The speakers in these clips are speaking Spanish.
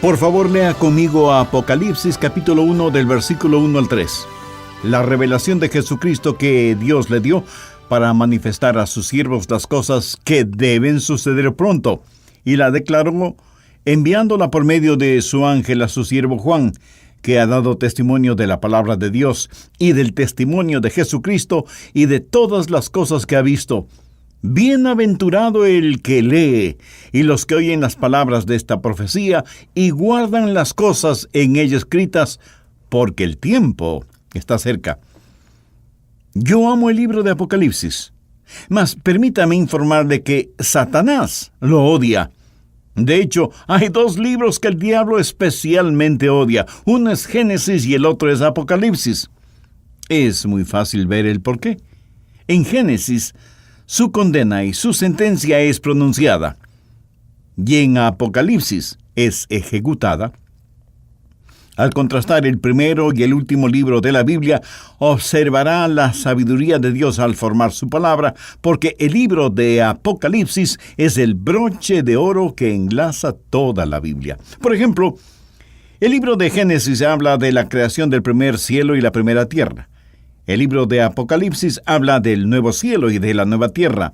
Por favor, lea conmigo Apocalipsis capítulo 1 del versículo 1 al 3. La revelación de Jesucristo que Dios le dio para manifestar a sus siervos las cosas que deben suceder pronto. Y la declaró enviándola por medio de su ángel a su siervo Juan, que ha dado testimonio de la palabra de Dios y del testimonio de Jesucristo y de todas las cosas que ha visto. Bienaventurado el que lee y los que oyen las palabras de esta profecía y guardan las cosas en ella escritas, porque el tiempo está cerca. Yo amo el libro de Apocalipsis, mas permítame informarle que Satanás lo odia. De hecho, hay dos libros que el diablo especialmente odia. Uno es Génesis y el otro es Apocalipsis. Es muy fácil ver el porqué. En Génesis, su condena y su sentencia es pronunciada, y en Apocalipsis es ejecutada. Al contrastar el primero y el último libro de la Biblia, observará la sabiduría de Dios al formar su palabra, porque el libro de Apocalipsis es el broche de oro que enlaza toda la Biblia. Por ejemplo, el libro de Génesis habla de la creación del primer cielo y la primera tierra. El libro de Apocalipsis habla del nuevo cielo y de la nueva tierra.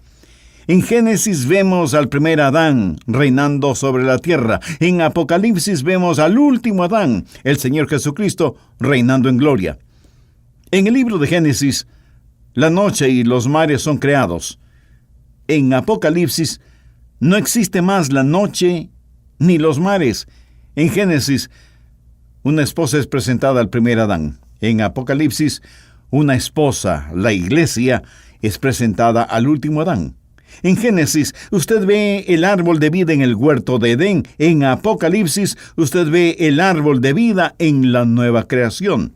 En Génesis vemos al primer Adán reinando sobre la tierra. En Apocalipsis vemos al último Adán, el Señor Jesucristo, reinando en gloria. En el libro de Génesis, la noche y los mares son creados. En Apocalipsis, no existe más la noche ni los mares. En Génesis, una esposa es presentada al primer Adán. En Apocalipsis, una esposa, la iglesia, es presentada al último Adán. En Génesis, usted ve el árbol de vida en el huerto de Edén. En Apocalipsis, usted ve el árbol de vida en la nueva creación.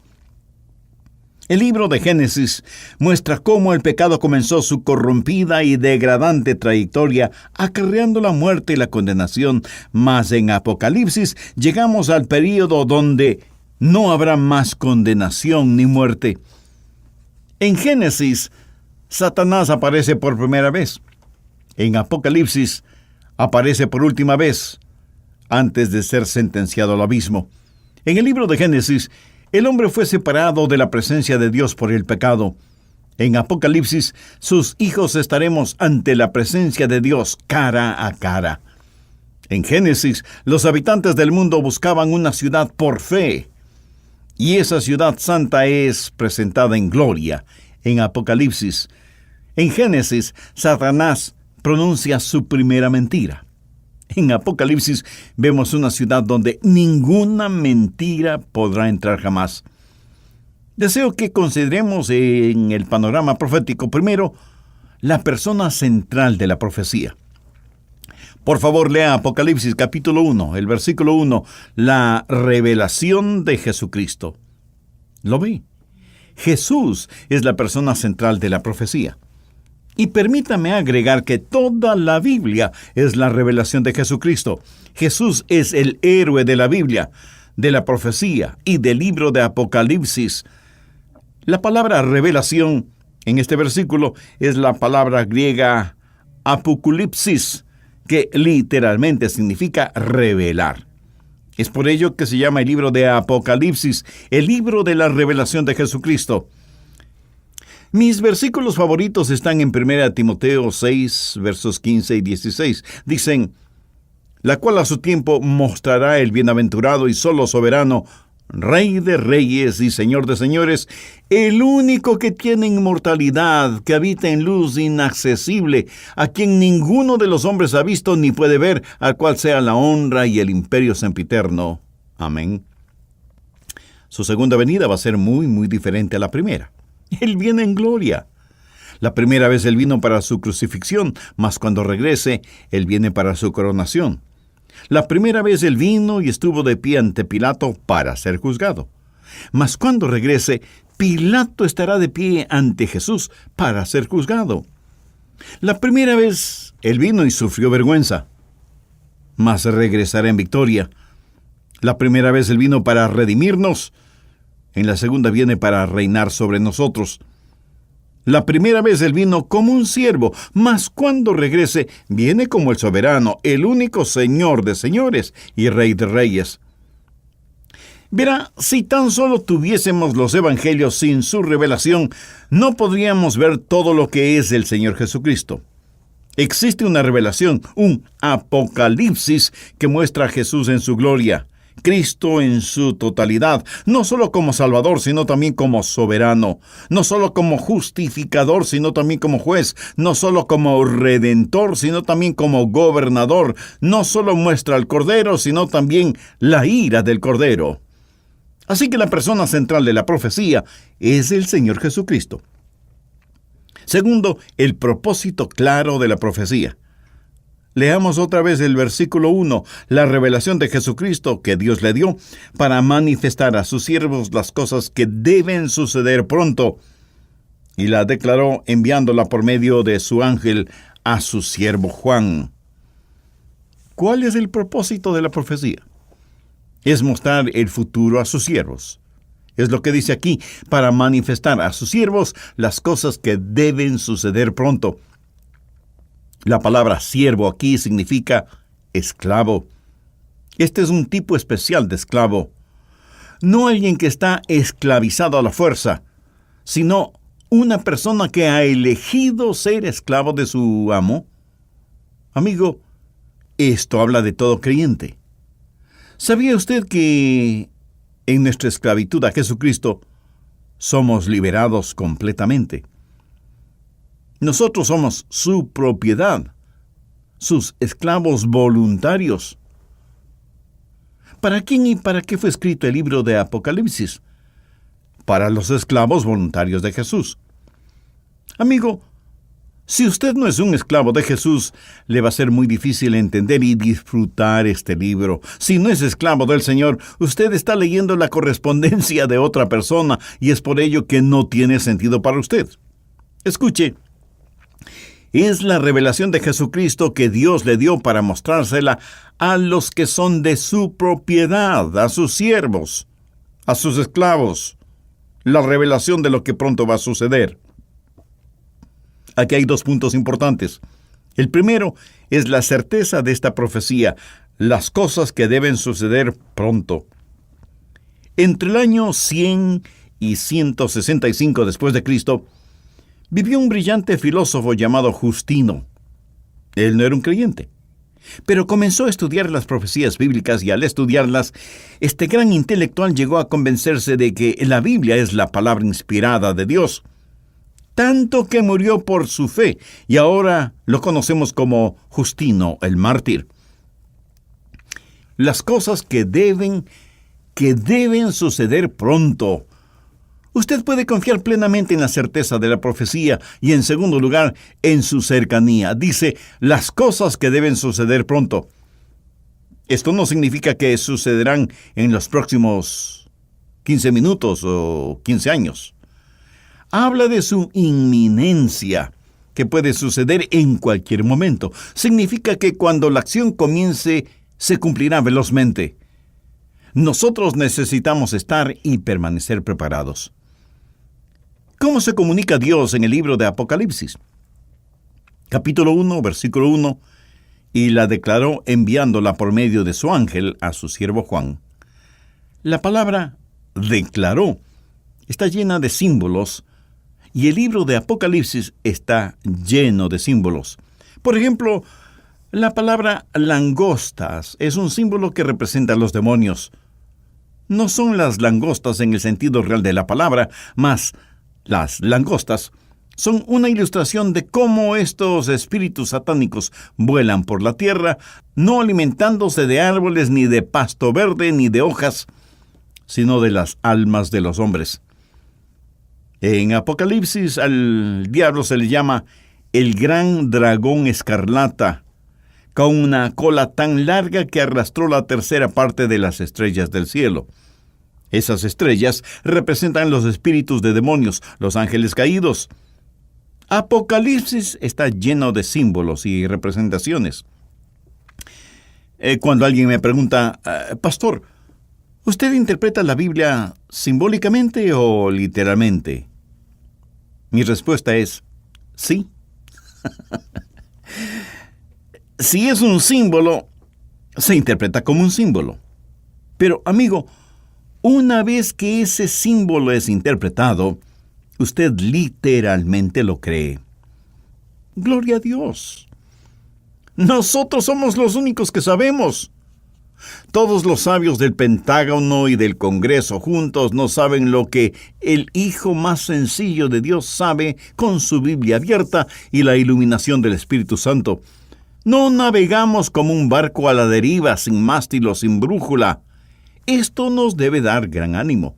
El libro de Génesis muestra cómo el pecado comenzó su corrompida y degradante trayectoria, acarreando la muerte y la condenación. Mas en Apocalipsis llegamos al período donde no habrá más condenación ni muerte. En Génesis, Satanás aparece por primera vez. En Apocalipsis, aparece por última vez, antes de ser sentenciado al abismo. En el libro de Génesis, el hombre fue separado de la presencia de Dios por el pecado. En Apocalipsis, sus hijos estaremos ante la presencia de Dios cara a cara. En Génesis, los habitantes del mundo buscaban una ciudad por fe, y esa ciudad santa es presentada en gloria. En Apocalipsis, en Génesis, Satanás pronuncia su primera mentira. En Apocalipsis vemos una ciudad donde ninguna mentira podrá entrar jamás. Deseo que consideremos en el panorama profético primero la persona central de la profecía. Por favor, lea Apocalipsis capítulo 1, el versículo 1, la revelación de Jesucristo. ¿Lo ve? Jesús es la persona central de la profecía. Y permítame agregar que toda la Biblia es la revelación de Jesucristo. Jesús es el héroe de la Biblia, de la profecía y del libro de Apocalipsis. La palabra revelación en este versículo es la palabra griega apoculipsis, que literalmente significa revelar. Es por ello que se llama el libro de Apocalipsis, el libro de la revelación de Jesucristo. Mis versículos favoritos están en 1 Timoteo 6, versos 15 y 16. Dicen, la cual a su tiempo mostrará el bienaventurado y solo soberano, Rey de reyes y Señor de señores, el único que tiene inmortalidad, que habita en luz inaccesible, a quien ninguno de los hombres ha visto ni puede ver, al cual sea la honra y el imperio sempiterno. Amén. Su segunda venida va a ser muy, muy diferente a la primera. Él viene en gloria. La primera vez Él vino para su crucifixión, mas cuando regrese, Él viene para su coronación. La primera vez Él vino y estuvo de pie ante Pilato para ser juzgado. Mas cuando regrese, Pilato estará de pie ante Jesús para ser juzgado. La primera vez Él vino y sufrió vergüenza, mas regresará en victoria. La primera vez Él vino para redimirnos, en la segunda viene para reinar sobre nosotros. La primera vez Él vino como un siervo, mas cuando regrese, viene como el soberano, el único Señor de señores y Rey de reyes. Verá, si tan solo tuviésemos los evangelios sin su revelación, no podríamos ver todo lo que es el Señor Jesucristo. Existe una revelación, un apocalipsis que muestra a Jesús en su gloria, Cristo en su totalidad, no solo como Salvador, sino también como soberano, no solo como justificador, sino también como juez, no solo como redentor, sino también como gobernador, no solo muestra al Cordero, sino también la ira del Cordero. Así que la persona central de la profecía es el Señor Jesucristo. Segundo, el propósito claro de la profecía. Leamos otra vez el versículo 1, la revelación de Jesucristo que Dios le dio para manifestar a sus siervos las cosas que deben suceder pronto, y la declaró enviándola por medio de su ángel a su siervo Juan. ¿Cuál es el propósito de la profecía? Es mostrar el futuro a sus siervos. Es lo que dice aquí, para manifestar a sus siervos las cosas que deben suceder pronto. La palabra siervo aquí significa esclavo. Este es un tipo especial de esclavo. No alguien que está esclavizado a la fuerza, sino una persona que ha elegido ser esclavo de su amo. Amigo, esto habla de todo creyente. ¿Sabía usted que en nuestra esclavitud a Jesucristo somos liberados completamente? Nosotros somos su propiedad, sus esclavos voluntarios. ¿Para quién y para qué fue escrito el libro de Apocalipsis? Para los esclavos voluntarios de Jesús. Amigo, si usted no es un esclavo de Jesús, le va a ser muy difícil entender y disfrutar este libro. Si no es esclavo del Señor, usted está leyendo la correspondencia de otra persona y es por ello que no tiene sentido para usted. Escuche, es la revelación de Jesucristo que Dios le dio para mostrársela a los que son de su propiedad, a sus siervos, a sus esclavos. La revelación de lo que pronto va a suceder. Aquí hay dos puntos importantes. El primero es la certeza de esta profecía, las cosas que deben suceder pronto. Entre el año 100 y 165 después de Cristo, vivió un brillante filósofo llamado Justino. Él no era un creyente, pero comenzó a estudiar las profecías bíblicas y al estudiarlas, este gran intelectual llegó a convencerse de que la Biblia es la palabra inspirada de Dios. Tanto que murió por su fe, y ahora lo conocemos como Justino el mártir. Las cosas que deben suceder pronto. Usted puede confiar plenamente en la certeza de la profecía y, en segundo lugar, en su cercanía. Dice, las cosas que deben suceder pronto. Esto no significa que sucederán en los próximos 15 minutos o 15 años. Habla de su inminencia, que puede suceder en cualquier momento. Significa que cuando la acción comience, se cumplirá velozmente. Nosotros necesitamos estar y permanecer preparados. ¿Cómo se comunica Dios en el libro de Apocalipsis? Capítulo 1, versículo 1, y la declaró enviándola por medio de su ángel a su siervo Juan. La palabra declaró está llena de símbolos, y el libro de Apocalipsis está lleno de símbolos. Por ejemplo, la palabra langostas es un símbolo que representa a los demonios. No son las langostas en el sentido real de la palabra, mas las langostas son una ilustración de cómo estos espíritus satánicos vuelan por la tierra, no alimentándose de árboles, ni de pasto verde, ni de hojas, sino de las almas de los hombres. En Apocalipsis al diablo se le llama el gran dragón escarlata, con una cola tan larga que arrastró la tercera parte de las estrellas del cielo. Esas estrellas representan los espíritus de demonios, los ángeles caídos. Apocalipsis está lleno de símbolos y representaciones. Cuando alguien me pregunta, Pastor, ¿usted interpreta la Biblia simbólicamente o literalmente? Mi respuesta es sí. Si es un símbolo, se interpreta como un símbolo. Pero, amigo, Una vez que ese símbolo es interpretado, usted literalmente lo cree. Gloria a Dios. Nosotros somos los únicos que sabemos. Todos los sabios del Pentágono y del Congreso juntos no saben lo que el Hijo más sencillo de Dios sabe con su Biblia abierta y la iluminación del Espíritu Santo. No navegamos como un barco a la deriva, sin mástil o sin brújula. Esto nos debe dar gran ánimo.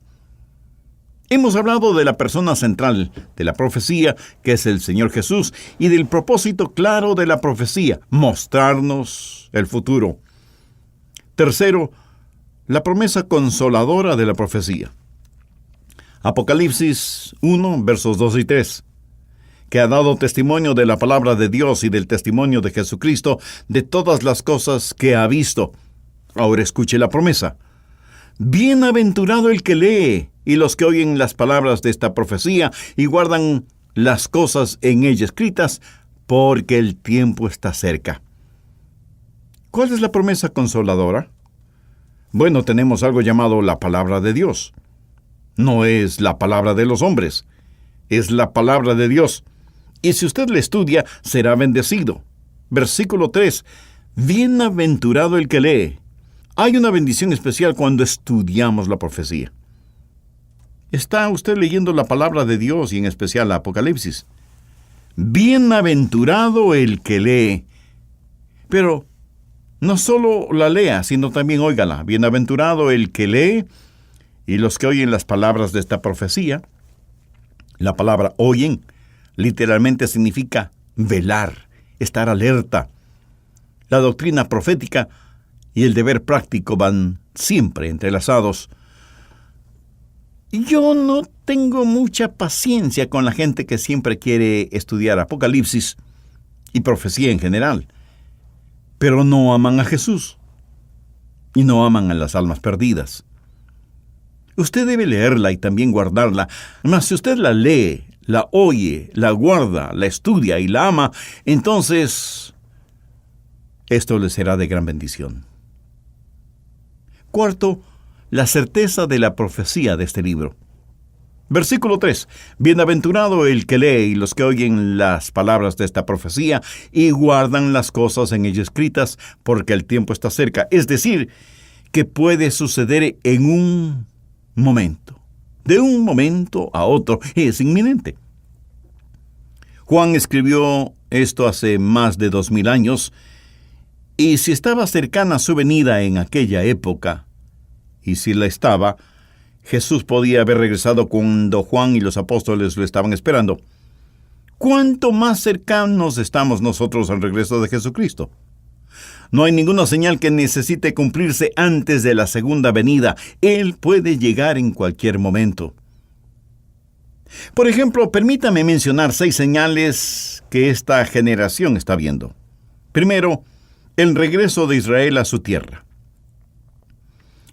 Hemos hablado de la persona central de la profecía, que es el Señor Jesús, y del propósito claro de la profecía, mostrarnos el futuro. Tercero, la promesa consoladora de la profecía. Apocalipsis 1, versos 2 y 3, que ha dado testimonio de la palabra de Dios y del testimonio de Jesucristo de todas las cosas que ha visto. Ahora escuche la promesa. Bienaventurado el que lee y los que oyen las palabras de esta profecía y guardan las cosas en ella escritas, porque el tiempo está cerca. ¿Cuál es la promesa consoladora? Bueno, tenemos algo llamado la palabra de Dios. No es la palabra de los hombres, es la palabra de Dios. Y si usted la estudia, será bendecido. Versículo 3. Bienaventurado el que lee. Hay una bendición especial cuando estudiamos la profecía. ¿Está usted leyendo la palabra de Dios y en especial la Apocalipsis? Bienaventurado el que lee. Pero no solo la lea, sino también óigala. Bienaventurado el que lee y los que oyen las palabras de esta profecía. La palabra oyen literalmente significa velar, estar alerta. La doctrina profética y el deber práctico van siempre entrelazados. Yo no tengo mucha paciencia con la gente que siempre quiere estudiar Apocalipsis y profecía en general, pero no aman a Jesús y no aman a las almas perdidas. Usted debe leerla y también guardarla, mas si usted la lee, la oye, la guarda, la estudia y la ama, entonces esto le será de gran bendición. Cuarto, la certeza de la profecía de este libro. Versículo 3. Bienaventurado el que lee y los que oyen las palabras de esta profecía y guardan las cosas en ella escritas, porque el tiempo está cerca. Es decir, que puede suceder en un momento. De un momento a otro. Es inminente. Juan escribió esto hace más de 2000 años, y si estaba cercana su venida en aquella época, y si la estaba, Jesús podía haber regresado cuando Juan y los apóstoles lo estaban esperando. ¿Cuánto más cercanos estamos nosotros al regreso de Jesucristo? No hay ninguna señal que necesite cumplirse antes de la segunda venida. Él puede llegar en cualquier momento. Por ejemplo, permítame mencionar 6 señales que esta generación está viendo. Primero, el regreso de Israel a su tierra.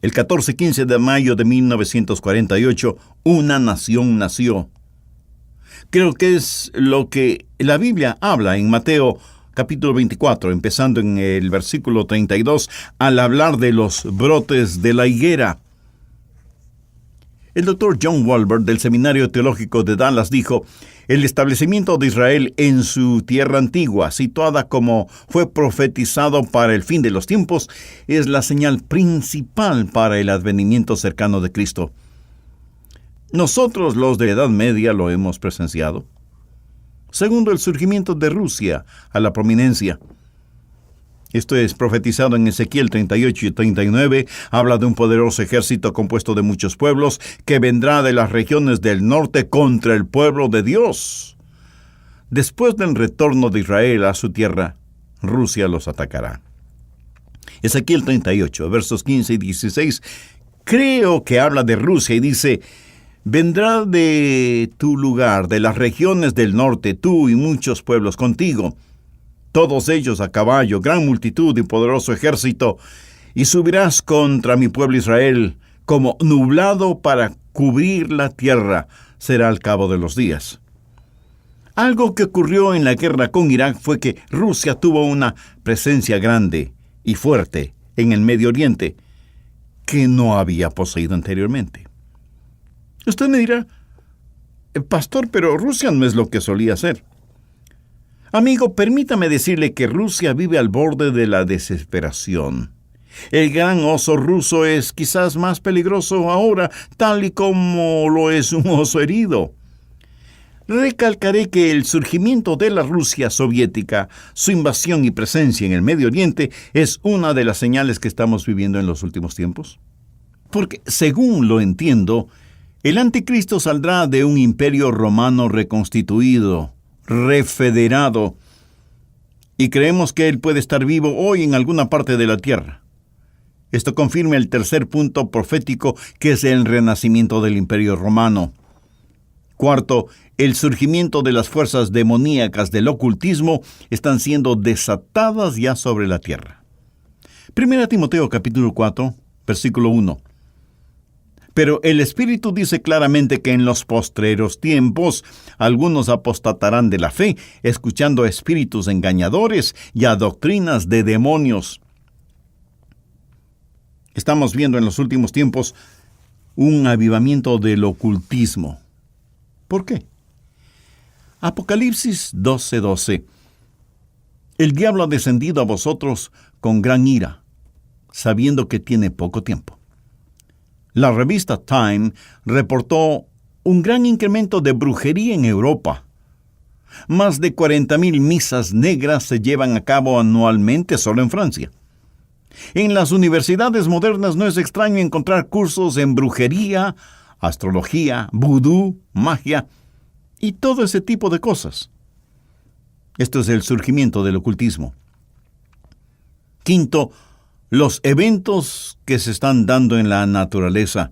El 14-15 de mayo de 1948, una nación nació. Creo que es lo que la Biblia habla en Mateo capítulo 24, empezando en el versículo 32, al hablar de los brotes de la higuera. El doctor John Walber del Seminario Teológico de Dallas dijo: el establecimiento de Israel en su tierra antigua, situada como fue profetizado para el fin de los tiempos, es la señal principal para el advenimiento cercano de Cristo. Nosotros, los de Edad Media, lo hemos presenciado. Segundo, el surgimiento de Rusia a la prominencia. Esto es profetizado en Ezequiel 38 y 39. Habla de un poderoso ejército compuesto de muchos pueblos que vendrá de las regiones del norte contra el pueblo de Dios. Después del retorno de Israel a su tierra, Rusia los atacará. Ezequiel 38, versos 15 y 16, creo que habla de Rusia y dice: vendrá de tu lugar, de las regiones del norte, tú y muchos pueblos contigo, todos ellos a caballo, gran multitud y poderoso ejército, y subirás contra mi pueblo Israel, como nublado para cubrir la tierra, será al cabo de los días. Algo que ocurrió en la guerra con Irak fue que Rusia tuvo una presencia grande y fuerte en el Medio Oriente, que no había poseído anteriormente. Usted me dirá, pastor, pero Rusia no es lo que solía ser. Amigo, permítame decirle que Rusia vive al borde de la desesperación. El gran oso ruso es quizás más peligroso ahora, tal y como lo es un oso herido. Recalcaré que el surgimiento de la Rusia soviética, su invasión y presencia en el Medio Oriente, es una de las señales que estamos viviendo en los últimos tiempos. Porque, según lo entiendo, el anticristo saldrá de un imperio romano reconstituido, refederado, y creemos que él puede estar vivo hoy en alguna parte de la tierra. Esto confirma el tercer punto profético, que es el renacimiento del imperio romano. Cuarto, el surgimiento de las fuerzas demoníacas del ocultismo están siendo desatadas ya sobre la tierra. 1 Timoteo capítulo 4, versículo 1. Pero el Espíritu dice claramente que en los postreros tiempos algunos apostatarán de la fe, escuchando a espíritus engañadores y a doctrinas de demonios. Estamos viendo en los últimos tiempos un avivamiento del ocultismo. ¿Por qué? Apocalipsis 12:12. El diablo ha descendido a vosotros con gran ira, sabiendo que tiene poco tiempo. La revista Time reportó un gran incremento de brujería en Europa. Más de 40,000 misas negras se llevan a cabo anualmente solo en Francia. En las universidades modernas no es extraño encontrar cursos en brujería, astrología, vudú, magia y todo ese tipo de cosas. Esto es el surgimiento del ocultismo. Quinto, los eventos que se están dando en la naturaleza.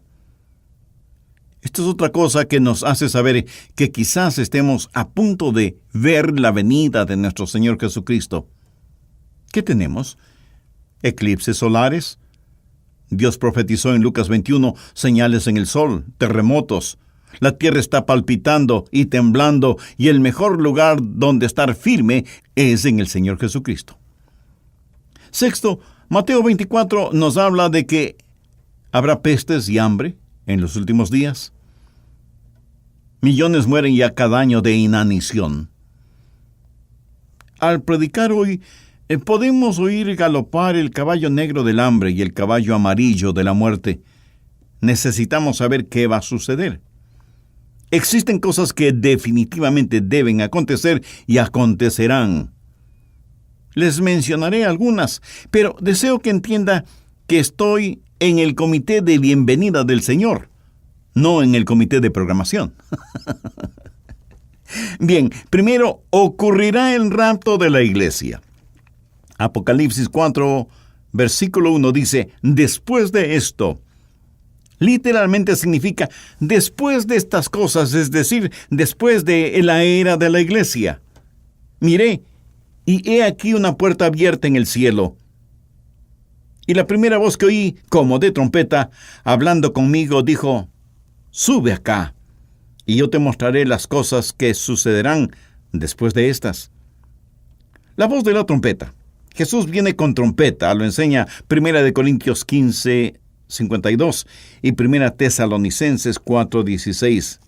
Esto es otra cosa que nos hace saber que quizás estemos a punto de ver la venida de nuestro Señor Jesucristo. ¿Qué tenemos? Eclipses solares. Dios profetizó en Lucas 21 señales en el sol, terremotos. La tierra está palpitando y temblando, y el mejor lugar donde estar firme es en el Señor Jesucristo. Sexto, Mateo 24 nos habla de que habrá pestes y hambre en los últimos días. Millones mueren ya cada año de inanición. Al predicar hoy, podemos oír galopar el caballo negro del hambre y el caballo amarillo de la muerte. Necesitamos saber qué va a suceder. Existen cosas que definitivamente deben acontecer y acontecerán. Les mencionaré algunas, pero deseo que entienda que estoy en el comité de bienvenida del Señor, no en el comité de programación. Bien, primero ocurrirá el rapto de la iglesia. Apocalipsis 4, versículo 1 dice, después de esto. Literalmente significa después de estas cosas, es decir, después de la era de la iglesia. Miré, y he aquí una puerta abierta en el cielo. Y la primera voz que oí, como de trompeta, hablando conmigo, dijo, sube acá, y yo te mostraré las cosas que sucederán después de estas. La voz de la trompeta. Jesús viene con trompeta, lo enseña 1 Corintios 15, 52 y 1 Tesalonicenses 4:16.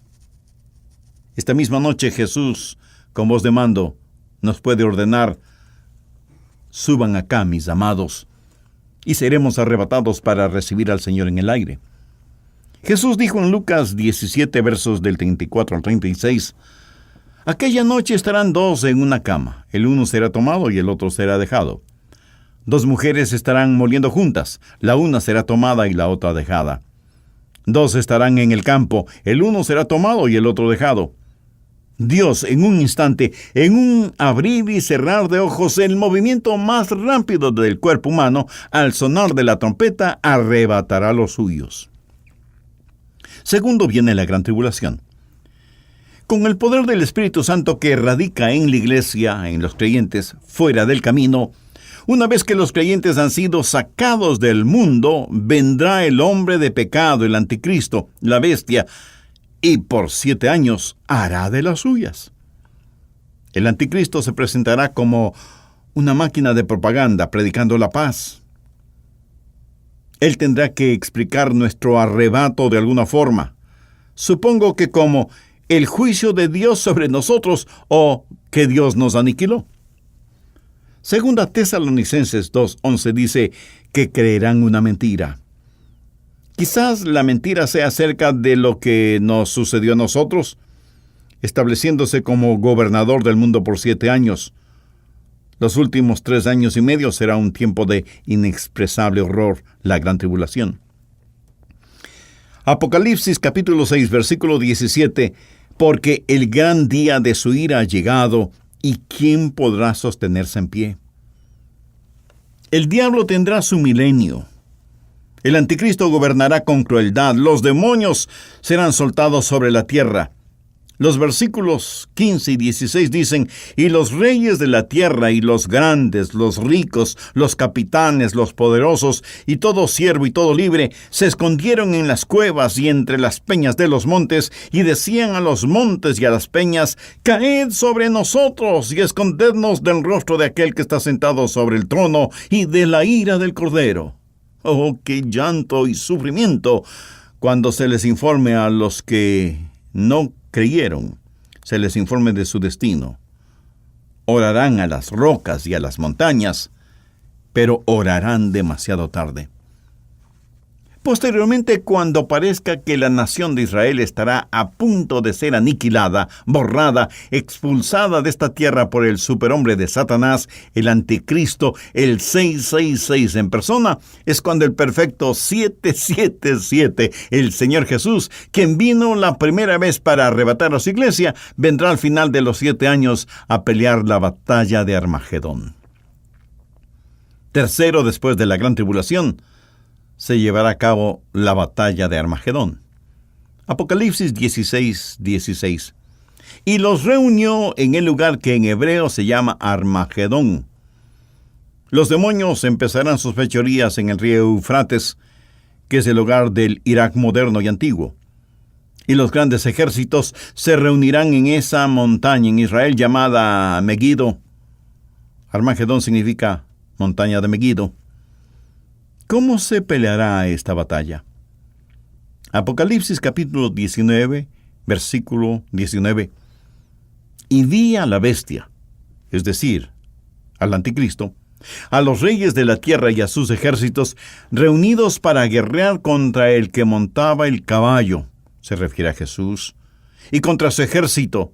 Esta misma noche Jesús, con voz de mando, nos puede ordenar, suban acá, mis amados, y seremos arrebatados para recibir al Señor en el aire. Jesús dijo en Lucas 17, versos del 34 al 36, aquella noche estarán dos en una cama, el uno será tomado y el otro será dejado. Dos mujeres estarán moliendo juntas, la una será tomada y la otra dejada. Dos estarán en el campo, el uno será tomado y el otro dejado. Dios, en un instante, en un abrir y cerrar de ojos, el movimiento más rápido del cuerpo humano, al sonar de la trompeta, arrebatará los suyos. Segundo viene la gran tribulación. Con el poder del Espíritu Santo que radica en la iglesia, en los creyentes, fuera del camino, una vez que los creyentes han sido sacados del mundo, vendrá el hombre de pecado, el anticristo, la bestia, y por 7 años hará de las suyas. El anticristo se presentará como una máquina de propaganda, predicando la paz. Él tendrá que explicar nuestro arrebato de alguna forma. Supongo que como el juicio de Dios sobre nosotros o que Dios nos aniquiló. Segunda Tesalonicenses 2:11 dice que creerán una mentira. Quizás la mentira sea acerca de lo que nos sucedió a nosotros, estableciéndose como gobernador del mundo por 7 años. Los últimos 3 años y medio será un tiempo de inexpresable horror, la gran tribulación. Apocalipsis capítulo 6, versículo 17, porque el gran día de su ira ha llegado, ¿y quién podrá sostenerse en pie? El diablo tendrá su milenio. El anticristo gobernará con crueldad. Los demonios serán soltados sobre la tierra. Los versículos 15 y 16 dicen, y los reyes de la tierra y los grandes, los ricos, los capitanes, los poderosos, y todo siervo y todo libre, se escondieron en las cuevas y entre las peñas de los montes, y decían a los montes y a las peñas, caed sobre nosotros y escondednos del rostro de aquel que está sentado sobre el trono y de la ira del Cordero. Oh, qué llanto y sufrimiento cuando se les informe a los que no creyeron, se les informe de su destino. Orarán a las rocas y a las montañas, pero orarán demasiado tarde. Posteriormente, cuando parezca que la nación de Israel estará a punto de ser aniquilada, borrada, expulsada de esta tierra por el superhombre de Satanás, el anticristo, el 666 en persona, es cuando el perfecto 777, el Señor Jesús, quien vino la primera vez para arrebatar a su iglesia, vendrá al final de los 7 años a pelear la batalla de Armagedón. Tercero, después de la gran tribulación, se llevará a cabo la batalla de Armagedón. Apocalipsis 16:16. Y los reunió en el lugar que en hebreo se llama Armagedón. Los demonios empezarán sus fechorías en el río Eufrates, que es el hogar del Irak moderno y antiguo. Y los grandes ejércitos se reunirán en esa montaña en Israel llamada Megiddo. Armagedón significa montaña de Megiddo. ¿Cómo se peleará esta batalla? Apocalipsis capítulo 19, versículo 19. Y vi a la bestia, es decir, al anticristo, a los reyes de la tierra y a sus ejércitos, reunidos para guerrear contra el que montaba el caballo, se refiere a Jesús, y contra su ejército.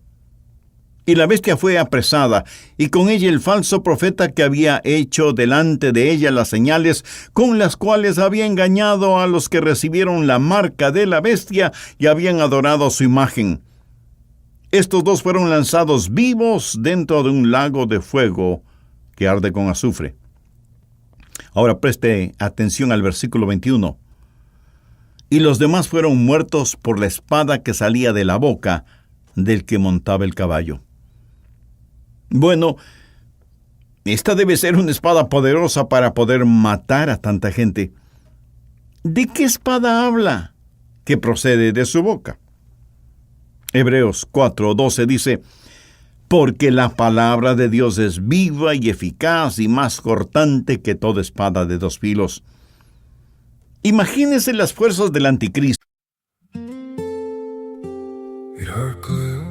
Y la bestia fue apresada, y con ella el falso profeta que había hecho delante de ella las señales con las cuales había engañado a los que recibieron la marca de la bestia y habían adorado su imagen. Estos dos fueron lanzados vivos dentro de un lago de fuego que arde con azufre. Ahora preste atención al versículo 21. Y los demás fueron muertos por la espada que salía de la boca del que montaba el caballo. Bueno, esta debe ser una espada poderosa para poder matar a tanta gente. ¿De qué espada habla? Que procede de su boca. Hebreos 4:12 dice, porque la palabra de Dios es viva y eficaz y más cortante que toda espada de 2 filos. Imagínese las fuerzas del anticristo. It hurt clear,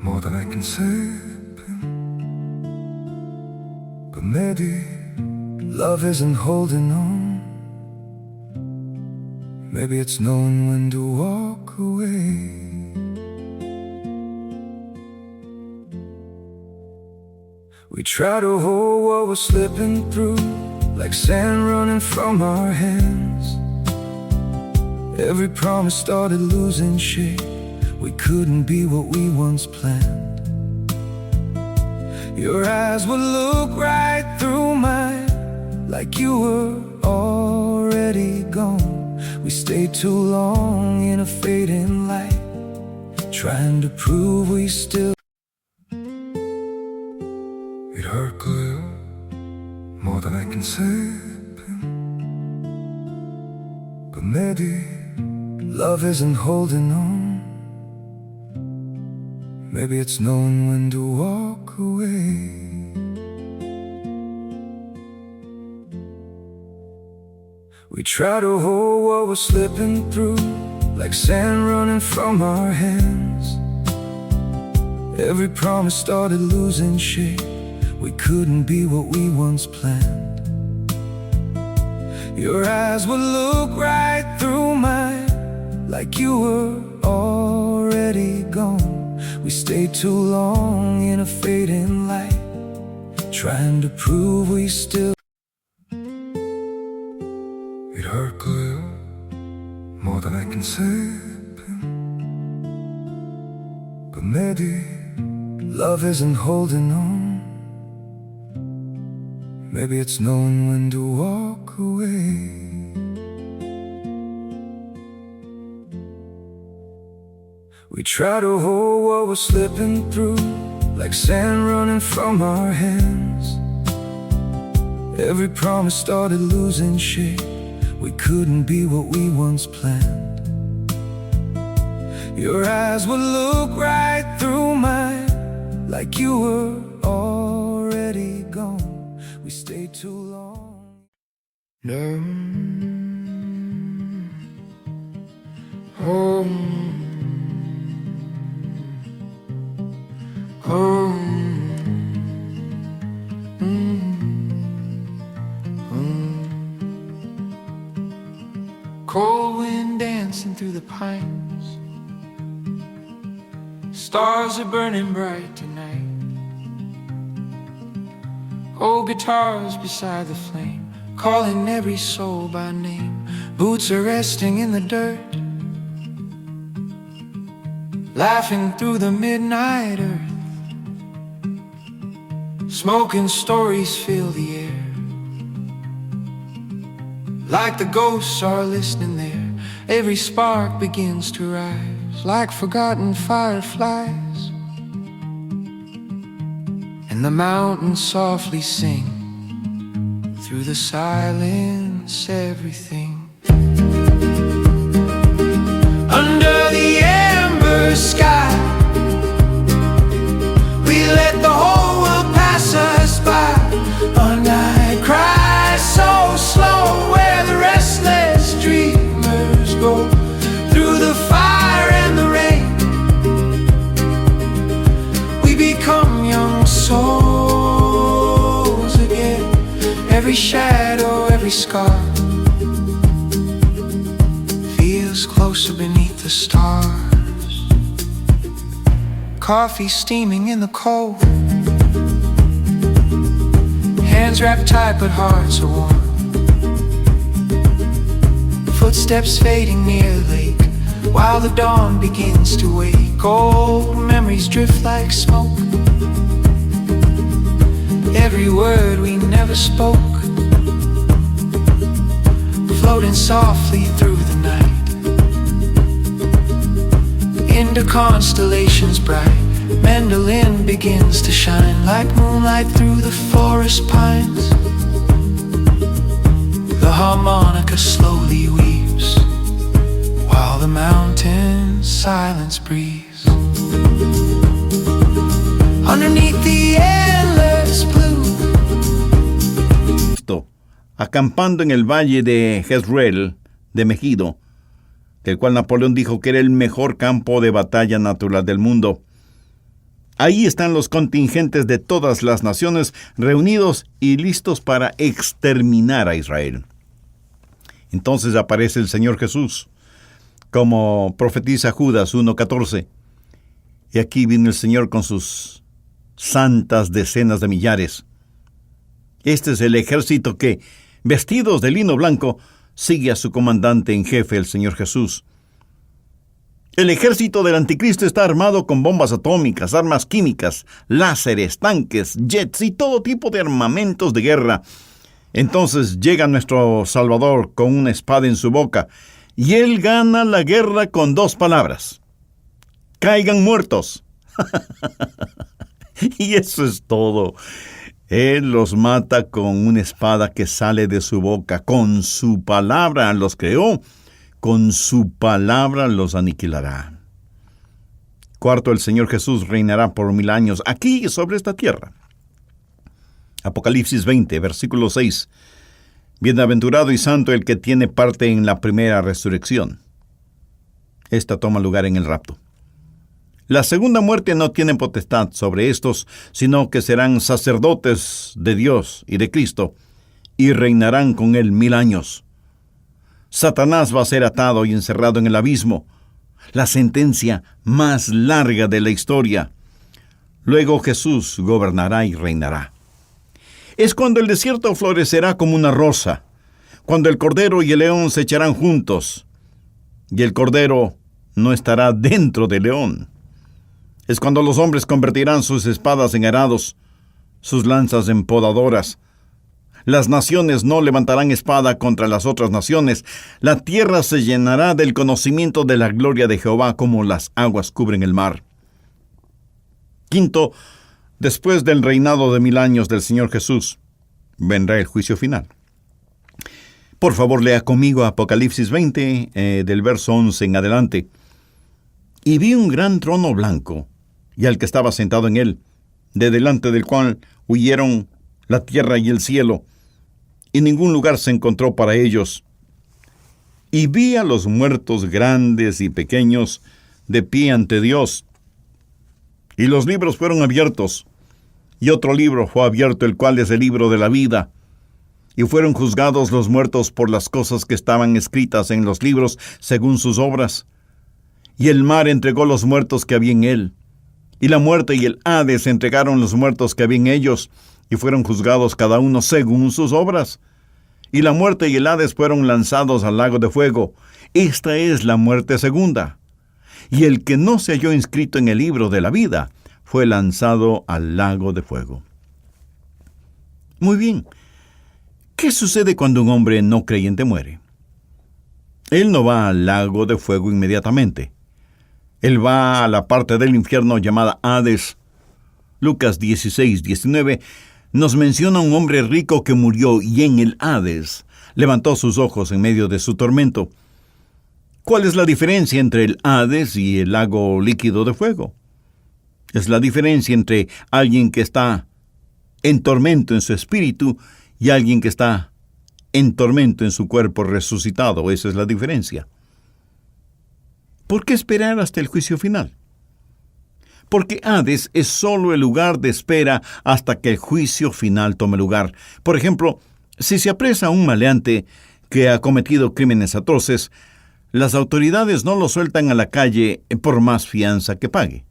more than I can say. But maybe love isn't holding on. Maybe it's knowing when to walk away. We try to hold what we're slipping through, like sand running from our hands. Every promise started losing shape. We couldn't be what we once planned. Your eyes would look right through mine, like you were already gone. We stayed too long in a fading light, trying to prove we still. It hurt clear, more than I can say. But maybe love isn't holding on. Maybe it's knowing when to walk away. We try to hold what was slipping through, like sand running from our hands. Every promise started losing shape. We couldn't be what we once planned. Your eyes would look right through mine, like you were already gone. We stayed too long in a fading light, trying to prove we still. It hurt clear, more than I can say. But maybe love isn't holding on. Maybe it's knowing when to walk away. We try to hold what was slipping through, like sand running from our hands. Every promise started losing shape. We couldn't be what we once planned. Your eyes would look right through mine, like you were already gone. We stayed too long. Cold wind dancing through the pines. Stars are burning bright tonight. Old guitars beside the flame, calling every soul by name. Boots are resting in the dirt, laughing through the midnight earth. Smoking stories fill the air, like the ghosts are listening there. Every spark begins to rise, like forgotten fireflies. And the mountains softly sing, through the silence everything. Under the amber sky, we let the whole world pass us by. Our night cries so slow, where the restless dreamers go. Through the fire and the rain, we become young souls again. Every shadow, every scar feels closer beneath the stars. Coffee steaming in the cold, hands wrapped tight but hearts are warm. Footsteps fading near the lake, while the dawn begins to wake. Old memories drift like smoke, every word we never spoke, floating softly through the night, into constellations bright. Mandolin begins to shine like moonlight through the forest pines. The harmonica slowly weeps, while the mountains silence breathes. Underneath the endless blue, acampando en el valle de Jezreel, de Megido, el cual Napoleón dijo que era el mejor campo de batalla natural del mundo. Ahí están los contingentes de todas las naciones reunidos y listos para exterminar a Israel. Entonces aparece el Señor Jesús, como profetiza Judas 1:14. Y aquí viene el Señor con sus santas decenas de millares. Este es el ejército que, vestidos de lino blanco, sigue a su comandante en jefe, el Señor Jesús. El ejército del anticristo está armado con bombas atómicas, armas químicas, láseres, tanques, jets y todo tipo de armamentos de guerra. Entonces llega nuestro Salvador con una espada en su boca, y Él gana la guerra con 2 palabras: caigan muertos. Y eso es todo. Él los mata con una espada que sale de su boca. Con su palabra los creó, con su palabra los aniquilará. 4. El Señor Jesús reinará por 1000 años aquí sobre esta tierra. Apocalipsis 20, versículo 6. Bienaventurado y santo el que tiene parte en la primera resurrección. Esta toma lugar en el rapto. La segunda muerte no tiene potestad sobre estos, sino que serán sacerdotes de Dios y de Cristo, y reinarán con él 1000 años. Satanás va a ser atado y encerrado en el abismo, la sentencia más larga de la historia. Luego Jesús gobernará y reinará. Es cuando el desierto florecerá como una rosa, cuando el cordero y el león se echarán juntos, y el cordero no estará dentro del león. Es cuando los hombres convertirán sus espadas en arados, sus lanzas en podadoras. Las naciones no levantarán espada contra las otras naciones. La tierra se llenará del conocimiento de la gloria de Jehová como las aguas cubren el mar. Quinto, después del reinado de 1000 años del Señor Jesús, vendrá el juicio final. Por favor, lea conmigo Apocalipsis 20, del verso 11 en adelante. Y vi un gran trono blanco, y al que estaba sentado en él, de delante del cual huyeron la tierra y el cielo, y ningún lugar se encontró para ellos. Y vi a los muertos grandes y pequeños de pie ante Dios. Y los libros fueron abiertos, y otro libro fue abierto, el cual es el libro de la vida. Y fueron juzgados los muertos por las cosas que estaban escritas en los libros según sus obras. Y el mar entregó los muertos que había en él. Y la muerte y el Hades entregaron los muertos que había en ellos, y fueron juzgados cada uno según sus obras. Y la muerte y el Hades fueron lanzados al lago de fuego. Esta es la muerte segunda. Y el que no se halló inscrito en el libro de la vida fue lanzado al lago de fuego. Muy bien. ¿Qué sucede cuando un hombre no creyente muere? Él no va al lago de fuego inmediatamente. Él va a la parte del infierno llamada Hades. Lucas 16:19 nos menciona un hombre rico que murió y en el Hades levantó sus ojos en medio de su tormento. ¿Cuál es la diferencia entre el Hades y el lago líquido de fuego? Es la diferencia entre alguien que está en tormento en su espíritu y alguien que está en tormento en su cuerpo resucitado. Esa es la diferencia. ¿Por qué esperar hasta el juicio final? Porque Hades es solo el lugar de espera hasta que el juicio final tome lugar. Por ejemplo, si se apresa a un maleante que ha cometido crímenes atroces, las autoridades no lo sueltan a la calle por más fianza que pague.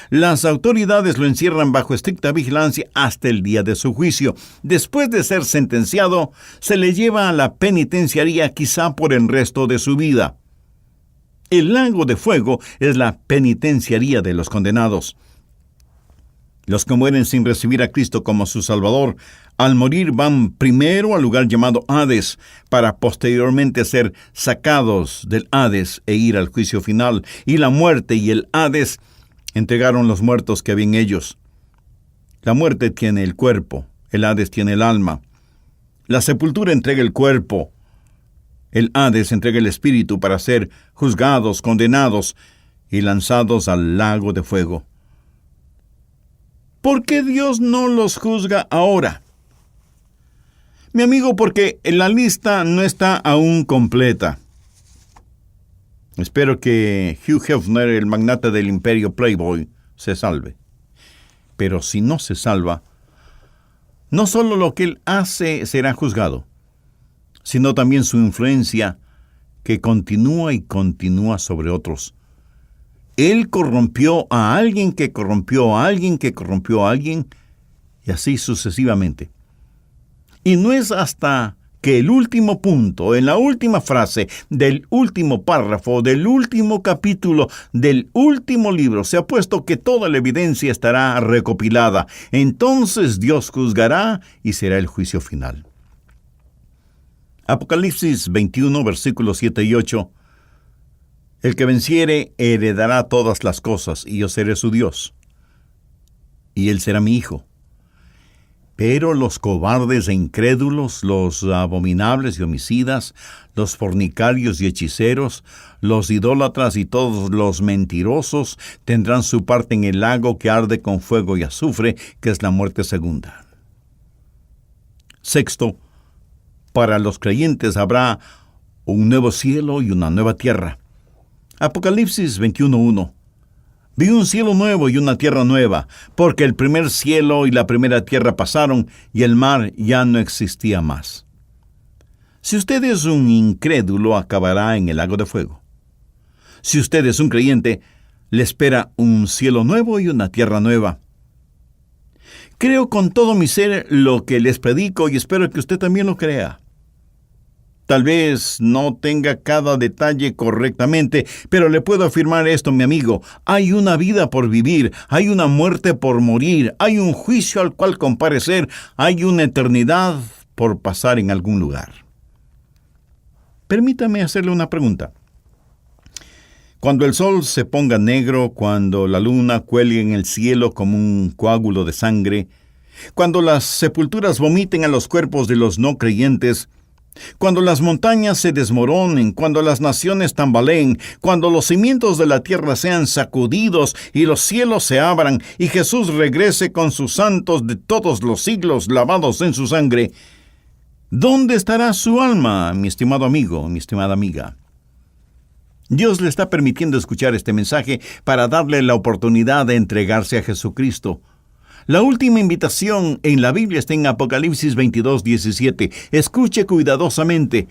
Las autoridades lo encierran bajo estricta vigilancia hasta el día de su juicio. Después de ser sentenciado, se le lleva a la penitenciaría quizá por el resto de su vida. El lago de fuego es la penitenciaría de los condenados. Los que mueren sin recibir a Cristo como su Salvador, al morir van primero al lugar llamado Hades, para posteriormente ser sacados del Hades e ir al juicio final. Y la muerte y el Hades entregaron los muertos que había en ellos. La muerte tiene el cuerpo, el Hades tiene el alma. La sepultura entrega el cuerpo. El Hades entrega el espíritu para ser juzgados, condenados y lanzados al lago de fuego. ¿Por qué Dios no los juzga ahora? Mi amigo, porque la lista no está aún completa. Espero que Hugh Hefner, el magnate del imperio Playboy, se salve. Pero si no se salva, no solo lo que él hace será juzgado, sino también su influencia que continúa y continúa sobre otros. Él corrompió a alguien que corrompió a alguien que corrompió a alguien, y así sucesivamente. Y no es hasta que el último punto, en la última frase del último párrafo, del último capítulo, del último libro, se ha puesto que toda la evidencia estará recopilada. Entonces Dios juzgará y será el juicio final. Apocalipsis 21, versículos 7 y 8. El que venciere heredará todas las cosas, y yo seré su Dios, y él será mi hijo. Pero los cobardes e incrédulos, los abominables y homicidas, los fornicarios y hechiceros, los idólatras y todos los mentirosos tendrán su parte en el lago que arde con fuego y azufre, que es la muerte segunda. Sexto, Para los creyentes habrá un nuevo cielo y una nueva tierra. Apocalipsis 21:1. Vi un cielo nuevo y una tierra nueva, porque el primer cielo y la primera tierra pasaron y el mar ya no existía más. Si usted es un incrédulo, acabará en el lago de fuego. Si usted es un creyente, le espera un cielo nuevo y una tierra nueva. Creo con todo mi ser lo que les predico y espero que usted también lo crea. Tal vez no tenga cada detalle correctamente, pero le puedo afirmar esto, mi amigo. Hay una vida por vivir, hay una muerte por morir, hay un juicio al cual comparecer, hay una eternidad por pasar en algún lugar. Permítame hacerle una pregunta. Cuando el sol se ponga negro, cuando la luna cuelgue en el cielo como un coágulo de sangre, cuando las sepulturas vomiten a los cuerpos de los no creyentes, cuando las montañas se desmoronen, cuando las naciones tambaleen, cuando los cimientos de la tierra sean sacudidos y los cielos se abran y Jesús regrese con sus santos de todos los siglos lavados en su sangre, ¿dónde estará su alma, mi estimado amigo, mi estimada amiga? Dios le está permitiendo escuchar este mensaje para darle la oportunidad de entregarse a Jesucristo. La última invitación en la Biblia está en Apocalipsis 22:17. Escuche cuidadosamente.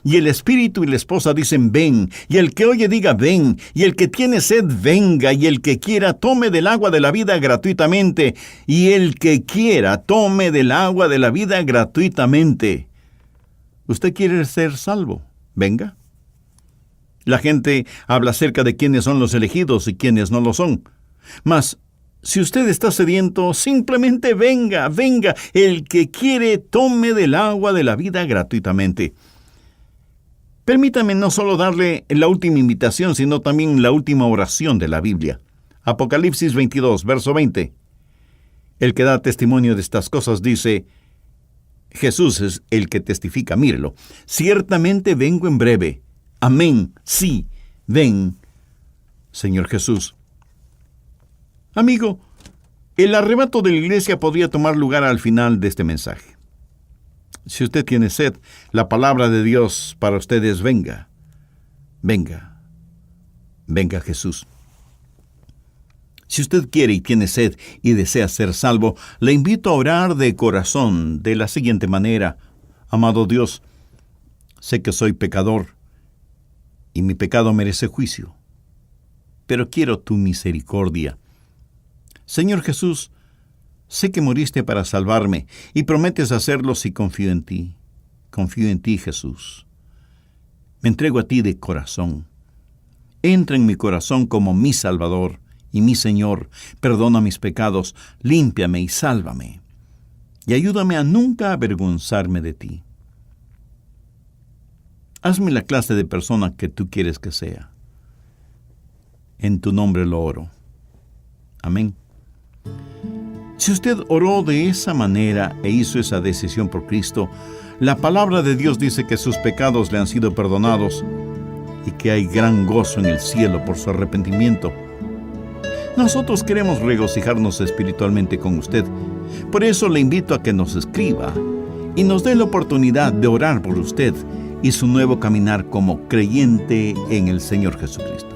Y el espíritu y la esposa dicen, ven. Y el que oye diga, ven. Y el que tiene sed, venga. Y el que quiera, tome del agua de la vida gratuitamente. Y el que quiera, tome del agua de la vida gratuitamente. ¿Usted quiere ser salvo? Venga. La gente habla acerca de quiénes son los elegidos y quiénes no lo son. Mas, si usted está sediento, simplemente venga, venga. El que quiere, tome del agua de la vida gratuitamente. Permítame no solo darle la última invitación, sino también la última oración de la Biblia. Apocalipsis 22, verso 20. El que da testimonio de estas cosas dice, Jesús es el que testifica, mírelo. Ciertamente vengo en breve. Amén. Sí, ven, Señor Jesús. Amigo, el arrebato de la iglesia podría tomar lugar al final de este mensaje. Si usted tiene sed, la palabra de Dios para usted es venga, venga, venga Jesús. Si usted quiere y tiene sed y desea ser salvo, le invito a orar de corazón de la siguiente manera. Amado Dios, sé que soy pecador y mi pecado merece juicio, pero quiero tu misericordia. Señor Jesús, sé que moriste para salvarme y prometes hacerlo si confío en ti. Confío en ti, Jesús. Me entrego a ti de corazón. Entra en mi corazón como mi Salvador y mi Señor. Perdona mis pecados, límpiame y sálvame. Y ayúdame a nunca avergonzarme de ti. Hazme la clase de persona que tú quieres que sea. En tu nombre lo oro. Amén. Si usted oró de esa manera e hizo esa decisión por Cristo, la palabra de Dios dice que sus pecados le han sido perdonados y que hay gran gozo en el cielo por su arrepentimiento. Nosotros queremos regocijarnos espiritualmente con usted. Por eso le invito a que nos escriba y nos dé la oportunidad de orar por usted y su nuevo caminar como creyente en el Señor Jesucristo.